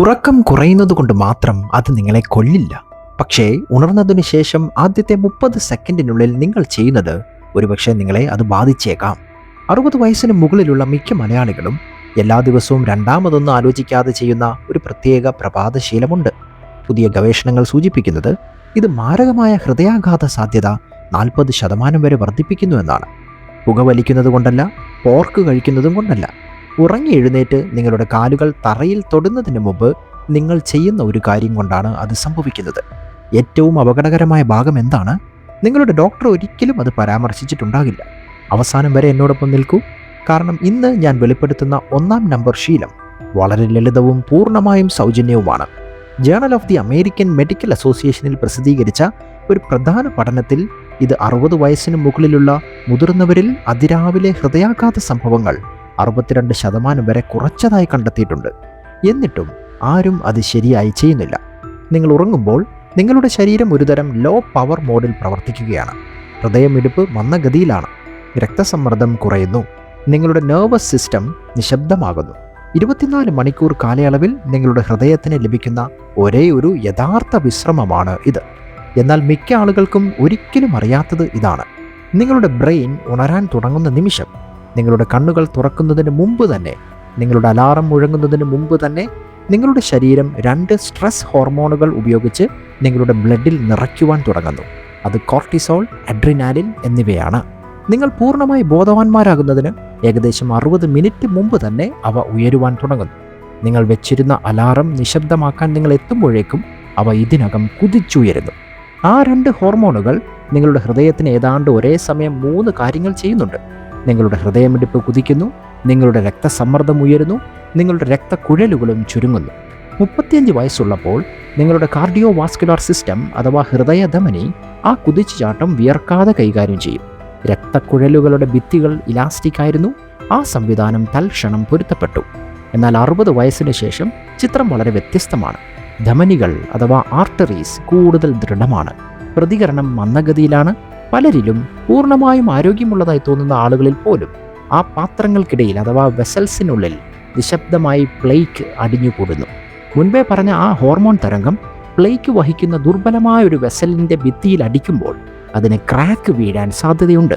ഉറക്കം കുറയുന്നതുകൊണ്ട് മാത്രം അത് നിങ്ങളെ കൊല്ലില്ല. പക്ഷേ ഉണർന്നതിനു ശേഷം ആദ്യത്തെ 30 സെക്കൻഡിനുള്ളിൽ നിങ്ങൾ ചെയ്യുന്നത് ഒരുപക്ഷെ നിങ്ങളെ അത് ബാധിച്ചേക്കാം. 60 വയസ്സിന് മുകളിലുള്ള മിക്ക മലയാളികളും എല്ലാ ദിവസവും രണ്ടാമതൊന്നും ആലോചിക്കാതെ ചെയ്യുന്ന ഒരു പ്രത്യേക പ്രഭാതശീലമുണ്ട്. പുതിയ ഗവേഷണങ്ങൾ സൂചിപ്പിക്കുന്നത് ഇത് മാരകമായ ഹൃദയാഘാത സാധ്യത 40% വരെ വർദ്ധിപ്പിക്കുന്നു എന്നാണ്. പുകവലിക്കുന്നത് കൊണ്ടല്ല, പോർക്ക് കഴിക്കുന്നതും കൊണ്ടല്ല, ഉറങ്ങി എഴുന്നേറ്റ് നിങ്ങളുടെ കാലുകൾ തറയിൽ തൊടുന്നതിന് മുമ്പ് നിങ്ങൾ ചെയ്യുന്ന ഒരു കാര്യം കൊണ്ടാണ് അത് സംഭവിക്കുന്നത്. ഏറ്റവും അപകടകരമായ ഭാഗം എന്താണ്? നിങ്ങളുടെ ഡോക്ടർ ഒരിക്കലും അത് പരാമർശിച്ചിട്ടുണ്ടാകില്ല. അവസാനം വരെ എന്നോടൊപ്പം നിൽക്കൂ, കാരണം ഇന്ന് ഞാൻ വെളിപ്പെടുത്തുന്ന 1-ാം നമ്പർ ശീലം വളരെ ലളിതവും പൂർണ്ണമായും സൗജന്യവുമാണ്. Journal of the American medical അസോസിയേഷനിൽ പ്രസിദ്ധീകരിച്ച ഒരു പ്രധാന പഠനത്തിൽ ഇത് 60 വയസ്സിന് മുകളിലുള്ള മുതിർന്നവരിൽ അതിരാവിലെ ഹൃദയാഘാത സംഭവങ്ങൾ 62% വരെ കുറച്ചതായി കണ്ടെത്തിയിട്ടുണ്ട്. എന്നിട്ടും ആരും അത് ശരിയായി ചെയ്യുന്നില്ല. നിങ്ങൾ ഉറങ്ങുമ്പോൾ നിങ്ങളുടെ ശരീരം ഒരുതരം ലോ പവർ മോഡിൽ പ്രവർത്തിക്കുകയാണ്. ഹൃദയമിടിപ്പ് മന്ദഗതിയിലാണ്, രക്തസമ്മർദ്ദം കുറയുന്നു, നിങ്ങളുടെ നെർവസ് സിസ്റ്റം നിശബ്ദമാകുന്നു. 24 മണിക്കൂർ കാലയളവിൽ നിങ്ങളുടെ ഹൃദയത്തിന് ലഭിക്കുന്ന ഒരേ ഒരു യഥാർത്ഥ വിശ്രമമാണ് ഇത്. എന്നാൽ മിക്ക ആളുകൾക്കും ഒരിക്കലും അറിയാത്തത് ഇതാണ്: നിങ്ങളുടെ ബ്രെയിൻ ഉണരാൻ തുടങ്ങുന്ന നിമിഷം, നിങ്ങളുടെ കണ്ണുകൾ തുറക്കുന്നതിന് മുമ്പ് തന്നെ, നിങ്ങളുടെ അലാറം മുഴങ്ങുന്നതിന് മുമ്പ് തന്നെ നിങ്ങളുടെ ശരീരം 2 സ്ട്രെസ് ഹോർമോണുകൾ ഉപയോഗിച്ച് നിങ്ങളുടെ ബ്ലഡിൽ നിറയ്ക്കുവാൻ തുടങ്ങുന്നു. അത് കോർട്ടിസോൾ, അഡ്രിനാലിൻ എന്നിവയാണ്. നിങ്ങൾ പൂർണ്ണമായി ബോധവാന്മാരാകുന്നതിന് ഏകദേശം 60 മിനിറ്റ് മുമ്പ് തന്നെ അവ ഉയരുവാൻ തുടങ്ങുന്നു. നിങ്ങൾ വെച്ചിരുന്ന അലാറം നിശബ്ദമാക്കാൻ നിങ്ങൾ എത്തുമ്പോഴേക്കും അവ ഇതിനകം കുതിച്ചുയരുന്നു. ആ 2 ഹോർമോണുകൾ നിങ്ങളുടെ ഹൃദയത്തിന് ഏതാണ്ട് ഒരേ സമയം 3 കാര്യങ്ങൾ ചെയ്യുന്നുണ്ട്. നിങ്ങളുടെ ഹൃദയമിടിപ്പ് കുതിക്കുന്നു, നിങ്ങളുടെ രക്തസമ്മർദ്ദം ഉയരുന്നു, നിങ്ങളുടെ രക്തക്കുഴലുകളും ചുരുങ്ങുന്നു. 35 വയസ്സുള്ളപ്പോൾ നിങ്ങളുടെ കാർഡിയോ വാസ്കുലാർ സിസ്റ്റം അഥവാ ഹൃദയധമനി ആ കുതിച്ചുചാട്ടം വിയർക്കാതെ കൈകാര്യം ചെയ്യും. രക്തക്കുഴലുകളുടെ ഭിത്തികൾ ഇലാസ്റ്റിക് ആയിരുന്നു. ആ സംവിധാനം തൽക്ഷണം പൊരുത്തപ്പെട്ടു. എന്നാൽ 60 വയസ്സിന് ശേഷം ചിത്രം വളരെ വ്യത്യസ്തമാണ്. ധമനികൾ അഥവാ ആർട്ടറീസ് കൂടുതൽ ദൃഢമാണ്. പ്രതികരണം മന്ദഗതിയിലാണ്. പലരിലും പൂർണ്ണമായും ആരോഗ്യമുള്ളതായി തോന്നുന്ന ആളുകളിൽ പോലും ആ പാത്രങ്ങൾക്കിടയിൽ അഥവാ വെസൽസിനുള്ളിൽ നിശബ്ദമായി പ്ലേക്ക് അടിഞ്ഞുകൂടുന്നു. മുൻപേ പറഞ്ഞ ആ ഹോർമോൺ തരംഗം പ്ലേക്ക് വഹിക്കുന്ന ദുർബലമായ ഒരു വെസലിൻ്റെ ഭിത്തിയിൽ അടിക്കുമ്പോൾ അതിന് ക്രാക്ക് വീഴാൻ സാധ്യതയുണ്ട്.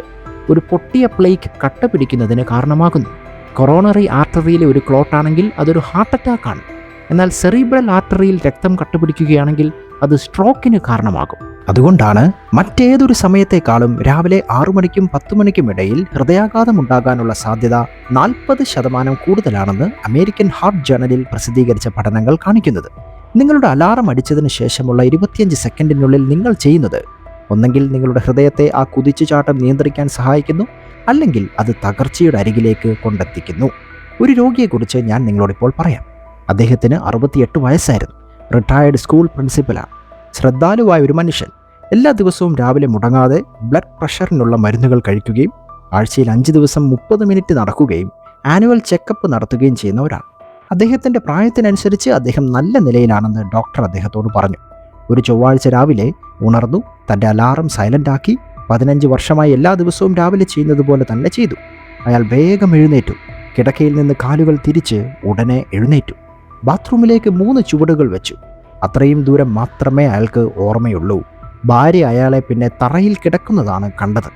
ഒരു പൊട്ടിയ പ്ലേക്ക് കട്ട പിടിക്കുന്നതിന് കാരണമാകുന്നു. കൊറോണറി ആർട്ടറിയിലെ ഒരു ക്ലോട്ടാണെങ്കിൽ അതൊരു ഹാർട്ട് അറ്റാക്കാണ്. എന്നാൽ സെറിബ്രൽ ആർട്ടറിയിൽ രക്തം കട്ടപിടിക്കുകയാണെങ്കിൽ അത് സ്ട്രോക്കിന് കാരണമാകും. അതുകൊണ്ടാണ് മറ്റേതൊരു സമയത്തേക്കാളും രാവിലെ 6 മണിക്കും 10 മണിക്കും ഇടയിൽ ഹൃദയാഘാതം ഉണ്ടാകാനുള്ള സാധ്യത 40% കൂടുതലാണെന്ന് അമേരിക്കൻ ഹാർട്ട് ജേണലിൽ പ്രസിദ്ധീകരിച്ച പഠനങ്ങൾ കാണിക്കുന്നത്. നിങ്ങളുടെ അലാറം അടിച്ചതിന് ശേഷമുള്ള 25 സെക്കൻഡിനുള്ളിൽ നിങ്ങൾ ചെയ്യുന്നത് ഒന്നെങ്കിൽ നിങ്ങളുടെ ഹൃദയത്തെ ആ കുതിച്ചുചാട്ടം നിയന്ത്രിക്കാൻ സഹായിക്കുന്നു, അല്ലെങ്കിൽ അത് തകർച്ചയുടെ അരികിലേക്ക് കൊണ്ടെത്തിക്കുന്നു. ഒരു രോഗിയെക്കുറിച്ച് ഞാൻ നിങ്ങളോടിപ്പോൾ പറയാം. അദ്ദേഹത്തിന് 68 വയസ്സായിരുന്നു. Retired school പ്രിൻസിപ്പലാണ്. ശ്രദ്ധാലുവായ ഒരു മനുഷ്യൻ. എല്ലാ ദിവസവും രാവിലെ മുടങ്ങാതെ ബ്ലഡ് പ്രഷറിനുള്ള മരുന്നുകൾ കഴിക്കുകയും ആഴ്ചയിൽ 5 ദിവസം 30 മിനിറ്റ് നടക്കുകയും ആനുവൽ ചെക്കപ്പ് നടത്തുകയും ചെയ്യുന്ന ഒരാൾ. അദ്ദേഹത്തിൻ്റെ പ്രായത്തിനനുസരിച്ച് അദ്ദേഹം നല്ല നിലയിലാണെന്ന് ഡോക്ടർ അദ്ദേഹത്തോട് പറഞ്ഞു. ഒരു ചൊവ്വാഴ്ച രാവിലെ ഉണർന്നു തൻ്റെ അലാറം സൈലൻ്റ് ആക്കി 15 വർഷമായി എല്ലാ ദിവസവും രാവിലെ ചെയ്യുന്നത് പോലെ തന്നെ ചെയ്തു. അയാൾ വേഗം എഴുന്നേറ്റു. കിടക്കയിൽ നിന്ന് കാലുകൾ തിരിച്ച് ഉടനെ എഴുന്നേറ്റു. ബാത്റൂമിലേക്ക് 3 ചുവടുകൾ വെച്ചു. അത്രയും ദൂരം മാത്രമേ അയാൾക്ക് ഓർമ്മയുള്ളൂ. ഭാര്യ അയാളെ പിന്നെ തറയിൽ കിടക്കുന്നതാണ് കണ്ടത്.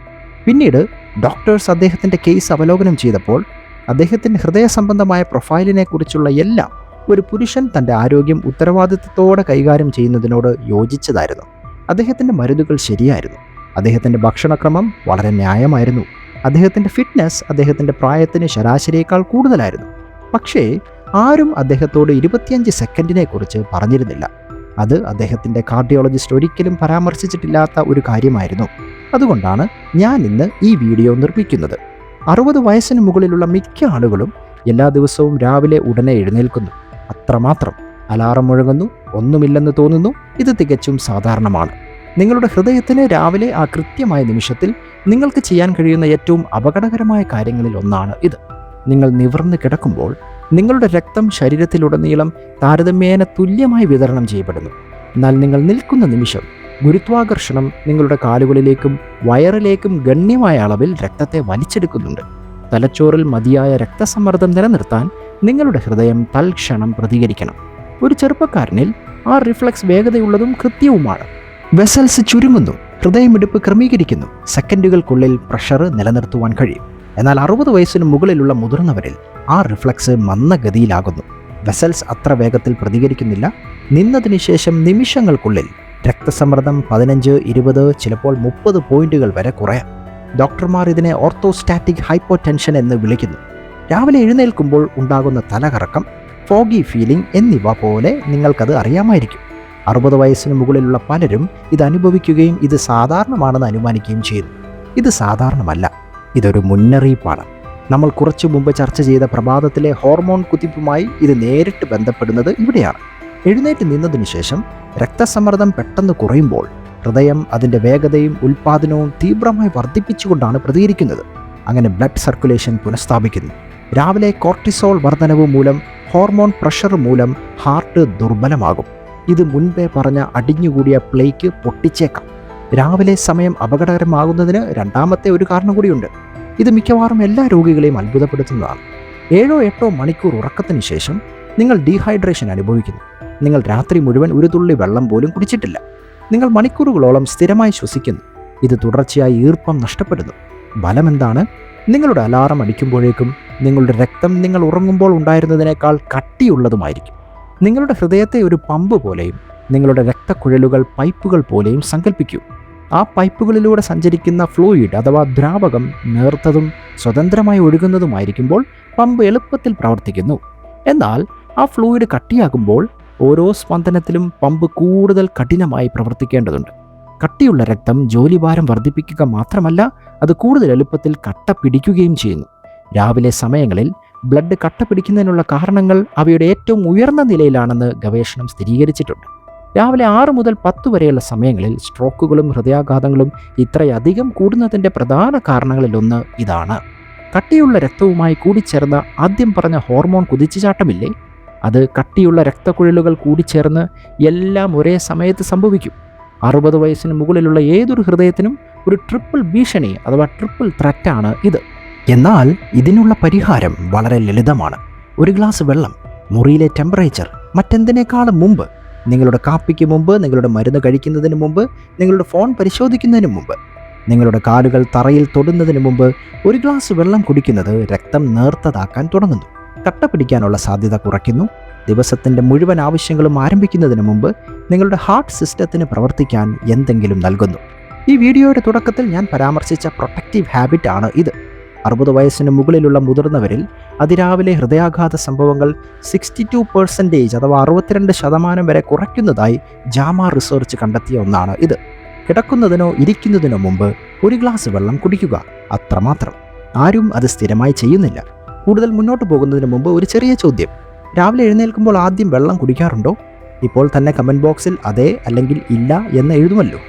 പിന്നീട് ഡോക്ടേഴ്സ് അദ്ദേഹത്തിൻ്റെ കേസ് അവലോകനം ചെയ്തപ്പോൾ അദ്ദേഹത്തിൻ്റെ ഹൃദയ സംബന്ധമായ പ്രൊഫൈലിനെക്കുറിച്ചുള്ള എല്ലാം ഒരു പുരുഷൻ തൻ്റെ ആരോഗ്യം ഉത്തരവാദിത്തത്തോടെ കൈകാര്യം ചെയ്യുന്നതിനോട് യോജിച്ചതായിരുന്നു. അദ്ദേഹത്തിൻ്റെ മരുന്നുകൾ ശരിയായിരുന്നു. അദ്ദേഹത്തിൻ്റെ ഭക്ഷണക്രമം വളരെ ന്യായമായിരുന്നു. അദ്ദേഹത്തിൻ്റെ ഫിറ്റ്നസ് അദ്ദേഹത്തിൻ്റെ പ്രായത്തിന് ശരാശരിയേക്കാൾ കൂടുതലായിരുന്നു. പക്ഷേ ആരും അദ്ദേഹത്തോട് 25 സെക്കൻഡിനെ കുറിച്ച് പറഞ്ഞിരുന്നില്ല. അത് അദ്ദേഹത്തിൻ്റെ കാർഡിയോളജിസ്റ്റ് ഒരിക്കലും പരാമർശിച്ചിട്ടില്ലാത്ത ഒരു കാര്യമായിരുന്നു. അതുകൊണ്ടാണ് ഞാൻ ഇന്ന് ഈ വീഡിയോ നിർമ്മിക്കുന്നത്. 60 വയസ്സിന് മുകളിലുള്ള മിക്ക ആളുകളും എല്ലാ ദിവസവും രാവിലെ ഉടനെ എഴുന്നേൽക്കുന്നു. അത്രമാത്രം. അലാറം മുഴങ്ങുന്നു, ഒന്നുമില്ലെന്ന് തോന്നുന്നു. ഇത് തികച്ചും സാധാരണമാണ്. നിങ്ങളുടെ ഹൃദയത്തിന് രാവിലെ ആ കൃത്യമായ നിമിഷത്തിൽ നിങ്ങൾക്ക് ചെയ്യാൻ കഴിയുന്ന ഏറ്റവും അപകടകരമായ കാര്യങ്ങളിൽ ഒന്നാണ് ഇത്. നിങ്ങൾ നിവർന്ന് കിടക്കുമ്പോൾ നിങ്ങളുടെ രക്തം ശരീരത്തിലുടനീളം താരതമ്യേന തുല്യമായി വിതരണം ചെയ്യപ്പെടുന്നു. എന്നാൽ നിങ്ങൾ നിൽക്കുന്ന നിമിഷം ഗുരുത്വാകർഷണം നിങ്ങളുടെ കാലുകളിലേക്കും വയറിലേക്കും ഗണ്യമായ അളവിൽ രക്തത്തെ വലിച്ചെടുക്കുന്നുണ്ട്. തലച്ചോറിൽ മതിയായ രക്തസമ്മർദ്ദം നിലനിർത്താൻ നിങ്ങളുടെ ഹൃദയം തൽക്ഷണം പ്രതികരിക്കണം. ഒരു ചെറുപ്പക്കാരനിൽ ആ റിഫ്ലക്സ് വേഗതയുള്ളതും കൃത്യവുമാണ്. വെസൽസ് ചുരുങ്ങുന്നു, ഹൃദയമിടിപ്പ് ക്രമീകരിക്കുന്നു, സെക്കൻഡുകൾക്കുള്ളിൽ പ്രഷർ നിലനിർത്തുവാൻ കഴിയും. എന്നാൽ 60 വയസ്സിന് മുകളിലുള്ള മുതിർന്നവരിൽ ആ റിഫ്ലക്സ് മന്ദഗതിയിലാകുന്നു. വെസൽസ് അത്ര വേഗത്തിൽ പ്രതികരിക്കുന്നില്ല. നിന്നതിന് ശേഷം നിമിഷങ്ങൾക്കുള്ളിൽ രക്തസമ്മർദ്ദം 15, 20, ചിലപ്പോൾ 30 പോയിന്റുകൾ വരെ കുറയാം. ഡോക്ടർമാർ ഇതിനെ ഓർത്തോസ്റ്റാറ്റിക് ഹൈപ്പോടെൻഷൻ എന്ന് വിളിക്കുന്നു. രാവിലെ എഴുന്നേൽക്കുമ്പോൾ ഉണ്ടാകുന്ന തലകറക്കം, ഫോഗി ഫീലിംഗ് എന്നിവ പോലെ നിങ്ങൾക്കത് അറിയാമായിരിക്കും. 60 വയസ്സിന് മുകളിലുള്ള പലരും ഇത് അനുഭവിക്കുകയും ഇത് സാധാരണമാണെന്ന് അനുമാനിക്കുകയും ചെയ്യുന്നു. ഇത് സാധാരണമല്ല, ഇതൊരു മുന്നറിയിപ്പാണ്. നമ്മൾ കുറച്ചു മുമ്പ് ചർച്ച ചെയ്ത പ്രഭാതത്തിലെ ഹോർമോൺ കുതിപ്പുമായി ഇത് നേരിട്ട് ബന്ധപ്പെടുന്നത് ഇവിടെയാണ്. എഴുന്നേറ്റ് നിന്നതിനു ശേഷം രക്തസമ്മർദ്ദം പെട്ടെന്ന് കുറയുമ്പോൾ ഹൃദയം അതിൻ്റെ വേഗതയും ഉൽപ്പാദനവും തീവ്രമായി വർദ്ധിപ്പിച്ചുകൊണ്ടാണ് പ്രതികരിക്കുന്നത്. അങ്ങനെ ബ്ലഡ് സർക്കുലേഷൻ പുനഃസ്ഥാപിക്കുന്നു. രാവിലെ കോർട്ടിസോൾ വർധനവ് മൂലം, ഹോർമോൺ പ്രഷർ മൂലം ഹാർട്ട് ദുർബലമാകും. ഇത് മുൻപേ പറഞ്ഞ അടിഞ്ഞുകൂടിയ പ്ലേക്ക് പൊട്ടിച്ചേക്കാം. രാവിലെ സമയം അപകടകരമാകുന്നതിന് രണ്ടാമത്തെ ഒരു കാരണം കൂടിയുണ്ട്. ഇത് മിക്കവാറും എല്ലാ രോഗികളെയും അത്ഭുതപ്പെടുത്തുന്നതാണ്. 7-8 മണിക്കൂർ ഉറക്കത്തിന് ശേഷം നിങ്ങൾ ഡീഹൈഡ്രേഷൻ അനുഭവിക്കുന്നു. നിങ്ങൾ രാത്രി മുഴുവൻ ഒരു തുള്ളി വെള്ളം പോലും കുടിച്ചിട്ടില്ല. നിങ്ങൾ മണിക്കൂറുകളോളം സ്ഥിരമായി ശ്വസിക്കുന്നു. ഇത് തുടർച്ചയായി ഈർപ്പം നഷ്ടപ്പെടുന്നു. ഫലമെന്താണ്? നിങ്ങളുടെ അലാറം അടിക്കുമ്പോഴേക്കും നിങ്ങളുടെ രക്തം നിങ്ങൾ ഉറങ്ങുമ്പോൾ ഉണ്ടായിരുന്നതിനേക്കാൾ കട്ടിയുള്ളതുമായിരിക്കും. നിങ്ങളുടെ ഹൃദയത്തെ ഒരു പമ്പ് പോലെയും നിങ്ങളുടെ രക്തക്കുഴലുകൾ പൈപ്പുകൾ പോലെയും സങ്കല്പിക്കൂ. ആ പൈപ്പുകളിലൂടെ സഞ്ചരിക്കുന്ന ഫ്ലൂയിഡ് അഥവാ ദ്രാവകം നേർത്തതും സ്വതന്ത്രമായി ഒഴുകുന്നതുമായിരിക്കുമ്പോൾ പമ്പ് എളുപ്പത്തിൽ പ്രവർത്തിക്കുന്നു. എന്നാൽ ആ ഫ്ലൂയിഡ് കട്ടിയാകുമ്പോൾ ഓരോ സ്പന്ദനത്തിലും പമ്പ് കൂടുതൽ കഠിനമായി പ്രവർത്തിക്കേണ്ടതുണ്ട്. കട്ടിയുള്ള രക്തം ജോലിഭാരം വർദ്ധിപ്പിക്കുക മാത്രമല്ല, അത് കൂടുതൽ എളുപ്പത്തിൽ കട്ട പിടിക്കുകയും ചെയ്യുന്നു. രാവിലെ സമയങ്ങളിൽ ബ്ലഡ് കട്ട പിടിക്കുന്നതിനുള്ള കാരണങ്ങൾ അവയുടെ ഏറ്റവും ഉയർന്ന നിലയിലാണെന്ന് ഗവേഷണം സ്ഥിരീകരിച്ചിട്ടുണ്ട്. രാവിലെ 6 മുതൽ 10 വരെയുള്ള സമയങ്ങളിൽ സ്ട്രോക്കുകളും ഹൃദയാഘാതങ്ങളും ഇത്രയധികം കൂടുന്നതിൻ്റെ പ്രധാന കാരണങ്ങളിലൊന്ന് ഇതാണ്. കട്ടിയുള്ള രക്തവുമായി കൂടിച്ചേർന്ന ആദ്യം പറഞ്ഞ ഹോർമോൺ കുതിച്ചുചാട്ടമില്ലേ, അത് കട്ടിയുള്ള രക്തക്കുഴലുകൾ കൂടിച്ചേർന്ന് എല്ലാം ഒരേ സമയത്ത് സംഭവിക്കും. 60 വയസ്സിന് മുകളിലുള്ള ഏതൊരു ഹൃദയത്തിനും ഒരു ട്രിപ്പിൾ ഭീഷണി അഥവാ ട്രിപ്പിൾ ത്രെറ്റാണ് ഇത്. എന്നാൽ ഇതിനുള്ള പരിഹാരം വളരെ ലളിതമാണ്. ഒരു ഗ്ലാസ് വെള്ളം, മുറിയിലെ ടെമ്പറേച്ചർ, മറ്റെന്തിനേക്കാളും മുമ്പ്, നിങ്ങളുടെ കാപ്പിക്ക് മുമ്പ്, നിങ്ങളുടെ മരുന്ന് കഴിക്കുന്നതിന് മുമ്പ്, നിങ്ങളുടെ ഫോൺ പരിശോധിക്കുന്നതിന് മുമ്പ്, നിങ്ങളുടെ കാലുകൾ തറയിൽ തൊടുന്നതിന് മുമ്പ് ഒരു ഗ്ലാസ് വെള്ളം കുടിക്കുന്നത് രക്തം നേർത്തതാക്കാൻ തുടങ്ങുന്നു. കട്ട പിടിക്കാനുള്ള സാധ്യത കുറയ്ക്കുന്നു. ദിവസത്തിൻ്റെ മുഴുവൻ ആവശ്യങ്ങളും ആരംഭിക്കുന്നതിന് മുമ്പ് നിങ്ങളുടെ ഹാർട്ട് സിസ്റ്റത്തിന് പ്രവർത്തിക്കാൻ എന്തെങ്കിലും നൽകുന്നു. ഈ വീഡിയോയുടെ തുടക്കത്തിൽ ഞാൻ പരാമർശിച്ച പ്രൊട്ടക്റ്റീവ് ഹാബിറ്റ് ആണ് ഇത്. 60 വയസ്സിന് മുകളിലുള്ള മുതിർന്നവരിൽ അതിരാവിലെ ഹൃദയാഘാത സംഭവങ്ങൾ 62% അഥവാ 62% വരെ കുറയ്ക്കുന്നതായി ജാമ റിസർച്ച് കണ്ടെത്തിയ ഒന്നാണ് ഇത്. കിടക്കുന്നതിനോ ഇരിക്കുന്നതിനോ മുമ്പ് ഒരു ഗ്ലാസ് വെള്ളം കുടിക്കുക, അത്രമാത്രം. ആരും അത് സ്ഥിരമായി ചെയ്യുന്നില്ല. കൂടുതൽ മുന്നോട്ട് പോകുന്നതിന് മുമ്പ് ഒരു ചെറിയ ചോദ്യം: രാവിലെ എഴുന്നേൽക്കുമ്പോൾ ആദ്യം വെള്ളം കുടിക്കാറുണ്ടോ? ഇപ്പോൾ തന്നെ കമൻറ്റ് ബോക്സിൽ അതെ അല്ലെങ്കിൽ ഇല്ല എന്ന് എഴുതുമല്ലോ.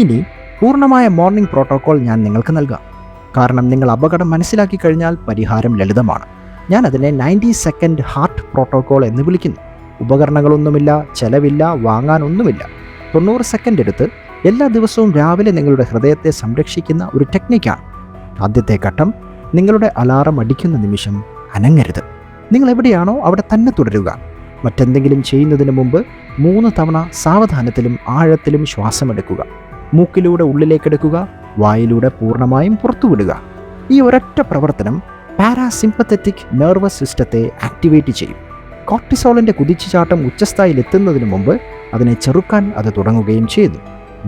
ഇനി പൂർണ്ണമായ മോർണിംഗ് പ്രോട്ടോക്കോൾ ഞാൻ നിങ്ങൾക്ക് നൽകാം. കാരണം നിങ്ങൾ അപകടം മനസ്സിലാക്കി കഴിഞ്ഞാൽ പരിഹാരം ലളിതമാണ്. ഞാൻ അതിനെ 90 സെക്കൻഡ് ഹാർട്ട് പ്രോട്ടോക്കോൾ എന്ന് വിളിക്കുന്നു. ഉപകരണങ്ങളൊന്നുമില്ല, ചെലവില്ല, വാങ്ങാനൊന്നുമില്ല. 90 സെക്കൻഡ് എടുത്ത് എല്ലാ ദിവസവും രാവിലെ നിങ്ങളുടെ ഹൃദയത്തെ സംരക്ഷിക്കുന്ന ഒരു ടെക്നിക്കാണ്. ആദ്യത്തെ ഘട്ടം: നിങ്ങളുടെ അലാറം അടിക്കുന്ന നിമിഷം അനങ്ങരുത്. നിങ്ങൾ എവിടെയാണോ അവിടെ തന്നെ തുടരുക. മറ്റെന്തെങ്കിലും ചെയ്യുന്നതിന് മുമ്പ് 3 തവണ സാവധാനത്തിലും ആഴത്തിലും ശ്വാസമെടുക്കുക. മൂക്കിലൂടെ ഉള്ളിലേക്കെടുക്കുക, വായിലൂടെ പൂർണ്ണമായും പുറത്തുവിടുക. ഈ ഒരൊറ്റ പ്രവർത്തനം പാരാസിമ്പത്തറ്റിക് നെർവസ് സിസ്റ്റത്തെ ആക്ടിവേറ്റ് ചെയ്യും. കോർട്ടിസോളിൻ്റെ കുതിച്ചുചാട്ടം ഉച്ചസ്ഥായിയിൽ എത്തുന്നതിന് മുമ്പ് അതിനെ ചെറുക്കാൻ അത് തുടങ്ങുകയും ചെയ്യുന്നു.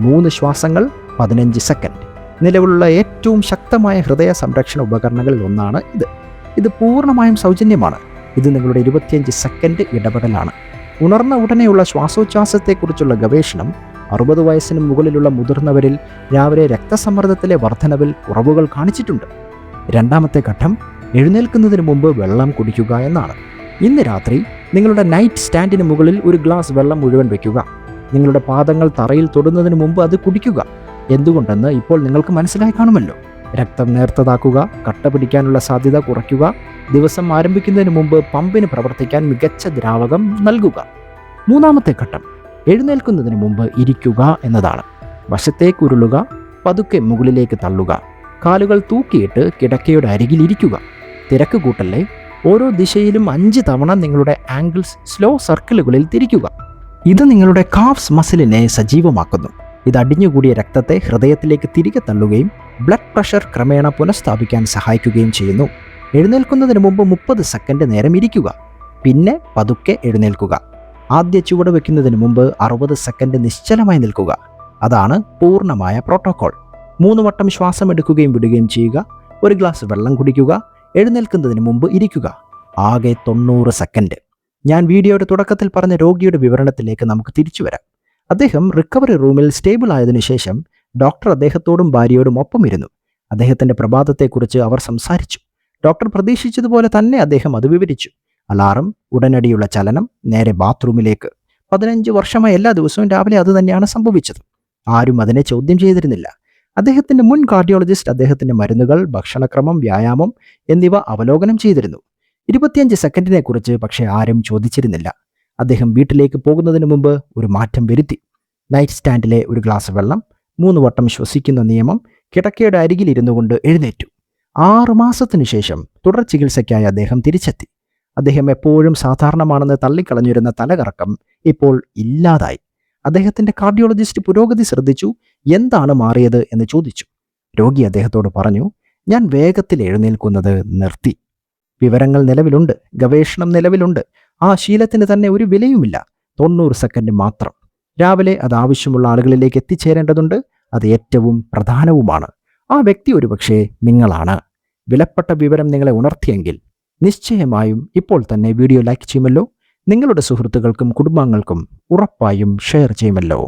3 ശ്വാസങ്ങൾ, 15 സെക്കൻഡ്. നിലവിലുള്ള ഏറ്റവും ശക്തമായ ഹൃദയ സംരക്ഷണ ഉപകരണങ്ങളിൽ ഒന്നാണ് ഇത്. ഇത് പൂർണ്ണമായും സൗജന്യമാണ്. ഇത് നിങ്ങളുടെ 25 സെക്കൻഡ് ഇടപെടലാണ്. ഉണർന്ന ഉടനെയുള്ള ശ്വാസോച്ഛ്വാസത്തെക്കുറിച്ചുള്ള ഗവേഷണം 60 വയസ്സിന് മുകളിലുള്ള മുതിർന്നവരിൽ രാവിലെ രക്തസമ്മർദ്ദത്തിലെ വർധനവിൽ കുറവുകൾ കാണിച്ചിട്ടുണ്ട്. രണ്ടാമത്തെ ഘട്ടം എഴുന്നേൽക്കുന്നതിന് മുമ്പ് വെള്ളം കുടിക്കുക എന്നാണ്. ഇന്ന് രാത്രി നിങ്ങളുടെ നൈറ്റ് സ്റ്റാൻഡിന് മുകളിൽ ഒരു ഗ്ലാസ് വെള്ളം മുഴുവൻ വയ്ക്കുക. നിങ്ങളുടെ പാദങ്ങൾ തറയിൽ തൊടുന്നതിന് മുമ്പ് അത് കുടിക്കുക. എന്തുകൊണ്ടെന്ന് ഇപ്പോൾ നിങ്ങൾക്ക് മനസ്സിലായി കാണുമല്ലോ. രക്തം നേർത്തതാക്കുക, കട്ട പിടിക്കാനുള്ള സാധ്യത കുറയ്ക്കുക, ദിവസം ആരംഭിക്കുന്നതിന് മുമ്പ് പമ്പിന് പ്രവർത്തിക്കാൻ മികച്ച ദ്രാവകം നൽകുക. മൂന്നാമത്തെ ഘട്ടം എഴുന്നേൽക്കുന്നതിന് മുമ്പ് ഇരിക്കുക എന്നതാണ്. വശത്തേക്ക് ഉരുളുക, പതുക്കെ മുകളിലേക്ക് തള്ളുക, കാലുകൾ തൂക്കിയിട്ട് കിടക്കയുടെ അരികിൽ ഇരിക്കുക. തിരക്ക് കൂട്ടല്ലേ, ഓരോ ദിശയിലും 5 തവണ നിങ്ങളുടെ ആംഗിൾസ് സ്ലോ സർക്കിളുകളിൽ തിരിക്കുക. ഇത് നിങ്ങളുടെ കാഫ്സ് മസിലിനെ സജീവമാക്കുന്നു. ഇത് അടിഞ്ഞുകൂടിയ രക്തത്തെ ഹൃദയത്തിലേക്ക് തിരികെ തള്ളുകയും ബ്ലഡ് പ്രഷർ ക്രമേണ പുനഃസ്ഥാപിക്കാൻ സഹായിക്കുകയും ചെയ്യുന്നു. എഴുന്നേൽക്കുന്നതിന് മുമ്പ് 30 സെക്കൻഡ് നേരം ഇരിക്കുക, പിന്നെ പതുക്കെ എഴുന്നേൽക്കുക. ആദ്യ ചുവട് വയ്ക്കുന്നതിന് മുമ്പ് 60 സെക്കൻഡ് നിശ്ചലമായി നിൽക്കുക. അതാണ് പൂർണ്ണമായ പ്രോട്ടോകോൾ. 3 വട്ടം ശ്വാസം എടുക്കുകയും വിടുകയും ചെയ്യുക. 1 ഗ്ലാസ് വെള്ളം കുടിക്കുക. എഴുന്നേൽക്കുന്നതിന് മുമ്പ് ഇരിക്കുക. ആകെ 90 സെക്കൻഡ്. ഞാൻ വീഡിയോയുടെ തുടക്കത്തിൽ പറഞ്ഞ രോഗിയുടെ വിവരണത്തിലേക്ക് നമുക്ക് തിരിച്ചു വരാം. അദ്ദേഹം റിക്കവറി റൂമിൽ സ്റ്റേബിൾ ആയതിനു ശേഷം ഡോക്ടർ അദ്ദേഹത്തോടും ഭാര്യയോടും ഒപ്പം ഇരുന്നു. അദ്ദേഹത്തിന്റെ പ്രഭാതത്തെക്കുറിച്ച് അവർ സംസാരിച്ചു. ഡോക്ടർ പ്രതീക്ഷിച്ചതുപോലെ തന്നെ അദ്ദേഹം അത് വിവരിച്ചു. അലാറം, ഉടനടിയുള്ള ചലനം, നേരെ ബാത്റൂമിലേക്ക്. 15 വർഷമായി എല്ലാ ദിവസവും രാവിലെ അത് തന്നെയാണ് സംഭവിച്ചത്. ആരും അതിനെ ചോദ്യം ചെയ്തിരുന്നില്ല. അദ്ദേഹത്തിന്റെ മുൻ കാർഡിയോളജിസ്റ്റ് അദ്ദേഹത്തിന്റെ മരുന്നുകൾ, ഭക്ഷണക്രമം, വ്യായാമം എന്നിവ അവലോകനം ചെയ്തിരുന്നു. 25 സെക്കൻഡിനെ കുറിച്ച് പക്ഷേ ആരും ചോദിച്ചിരുന്നില്ല. അദ്ദേഹം വീട്ടിലേക്ക് പോകുന്നതിന് മുമ്പ് ഒരു മാറ്റം വരുത്തി. നൈറ്റ് സ്റ്റാൻഡിലെ 1 ഗ്ലാസ് വെള്ളം, 3 വട്ടം ശ്വസിക്കുന്ന നിയമം, കിടക്കയുടെ അരികിൽ ഇരുന്നു കൊണ്ട് എഴുന്നേറ്റു. 6 മാസത്തിനു ശേഷം തുടർ ചികിത്സയ്ക്കായി അദ്ദേഹം തിരിച്ചെത്തി. അദ്ദേഹം എപ്പോഴും സാധാരണമാണെന്ന് തള്ളിക്കളഞ്ഞിരുന്ന തലകറക്കം ഇപ്പോൾ ഇല്ലാതായി. അദ്ദേഹത്തിന്റെ കാർഡിയോളജിസ്റ്റ് പുരോഗതി ശ്രദ്ധിച്ചു. എന്താണ് മാറിയത് എന്ന് ചോദിച്ചു. രോഗി അദ്ദേഹത്തോട് പറഞ്ഞു, ഞാൻ വേഗത്തിൽ എഴുന്നേൽക്കുന്നത് നിർത്തി. വിവരങ്ങൾ നിലവിലുണ്ട്, ഗവേഷണം നിലവിലുണ്ട്. ആ ശീലത്തിന് തന്നെ ഒരു വിലയുമില്ല. 90 സെക്കൻഡ് മാത്രം. രാവിലെ അത് ആവശ്യമുള്ള ആളുകളിലേക്ക് എത്തിച്ചേരേണ്ടതുണ്ട്. അത് ഏറ്റവും പ്രധാനവുമാണ്. ആ വ്യക്തി ഒരുപക്ഷെ നിങ്ങളാണ്. വിലപ്പെട്ട വിവരം നിങ്ങളെ ഉണർത്തിയെങ്കിൽ നിശ്ചയമായും ഇപ്പോൾ തന്നെ വീഡിയോ ലൈക്ക് ചെയ്യുമല്ലോ. നിങ്ങളുടെ സുഹൃത്തുക്കൾക്കും കുടുംബാംഗങ്ങൾക്കും ഉറപ്പായും ഷെയർ ചെയ്യുമല്ലോ.